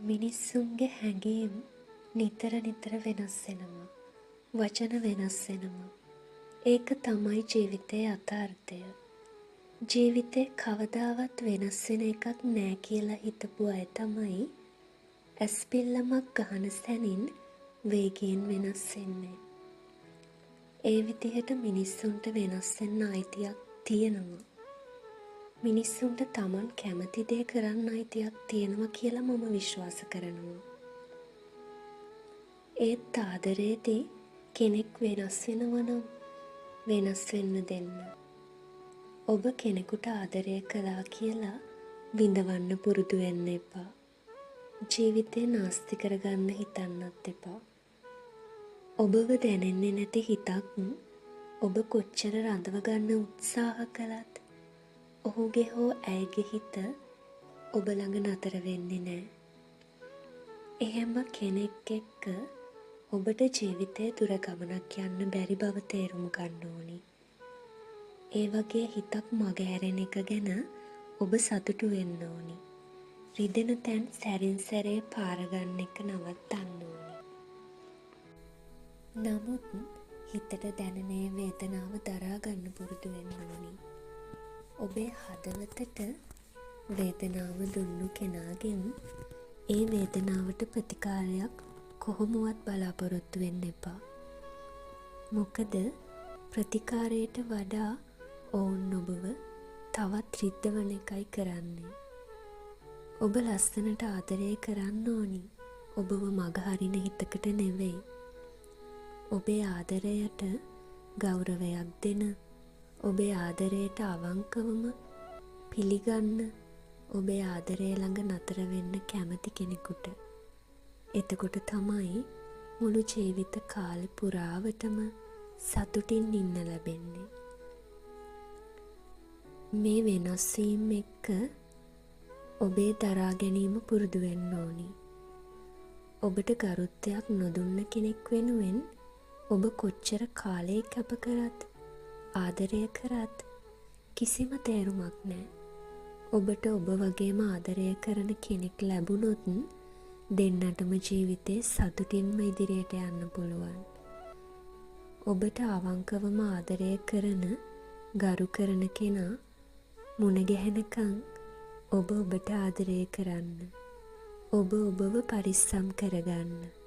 මිනිස්සුන්ගේ හැඟීම් නිතර නිතර වෙනස් වෙනවා. වචන වෙනස් වෙනවා. ඒක තමයි ජීවිතයේ යථාර්ථය. ජීවිතේ කවදාවත් වෙනස් වෙන එකක් නෑ කියලා හිතපු අය තමයි ඇස්පිල්ලමක් ගහන සැනින් වේගයෙන් වෙනස් වෙන්නේ. ඒ විදිහට මිනිස්සුන්ට වෙනස් වෙන්න අයිතියක් තියෙනවා. මිනිස්සුන්ට Taman කැමති දේ කරන්න අයිතියක් තියෙනවා කියලා මම විශ්වාස කරනවා. ඒත් ආදරේදී කෙනෙක් වෙනස් වෙනවා නම් වෙනස් වෙන්න දෙන්න. ඔබ කෙනෙකුට ආදරය කළා කියලා විඳවන්න පුරුදු වෙන්න එපා. ජීවිතේ නාස්ති කරගන්න හිතන්නත් එපා. ඔබව දැනෙන්නේ නැති හිතක් ඔබ කොච්චර රඳව ගන්න උත්සාහ කළත් ඔහුගේ හෝ ඇයගේ හිත ඔබ ළඟ නතර වෙන්නේ නැහැ. එහෙම කෙනෙක් එක්ක ඔබට ජීවිතේ දුර ගමනක් යන්න බැරි බව තේරුම් ගන්න ඕනි. ඒ වගේ හිතක් මගහැරෙන එක ගැන ඔබ සතුටු වෙන්න ඕනි. රිදෙන තැන් සැරින් සැරේ පාර ගන්න එක නවත්තන්න ඕනි. නමුත් හිතට දැනෙන වේදනාව දරා ගන්න පුරුදු වෙන්න ඕනි. ඔබේ හදවතට වේදනාව දුන්නු කෙනාගෙන් ඒ වේදනාවට ප්‍රතිකාරයක් කොහොමවත් බලාපොරොත්තු වෙන්න එපා. මොකද ප්‍රතිකාරයට වඩා ඔවුන් ඔබව තවත් රිද්දවන එකයි කරන්නේ. ඔබ ලස්සනට ආදරය කරන්න ඕනි. ඔබව මගහරින හිතකට නෙවෙයි. ඔබේ ආදරයට ගෞරවයක් දෙන, ඔබේ ආදරයට අවංකවම පිළිගන්න, ඔබේ ආදරය ළඟ නතර වෙන්න කැමති කෙනෙකුට. එතකොට තමයි මුළු ජීවිත කාලෙ පුරාවටම සතුටින් ඉන්න ලැබෙන්නේ. මේ වෙනස් වීම එක්ක ඔබේ දරා ගැනීම පුරුදු වෙන්න ඕනි. ඔබට ගරුත්වයක් නොදුන්න කෙනෙක් වෙනුවෙන් ඔබ කොච්චර කාලය කැප කරත් ආදරය කරත් කිසිම තේරුමක් නැහැ. ඔබට ඔබ වගේම ආදරය කරන කෙනෙක් ලැබුණොත් දෙන්නටම ජීවිතේ සතුටින්ම ඉදිරියට යන්න පුළුවන්. ඔබට අවංකවම ආදරය කරන, ගරු කරන කෙනා මුණ ගැහෙනකන් ඔබ ඔබට ආදරය කරන්න. ඔබ ඔබව පරිස්සම් කරගන්න.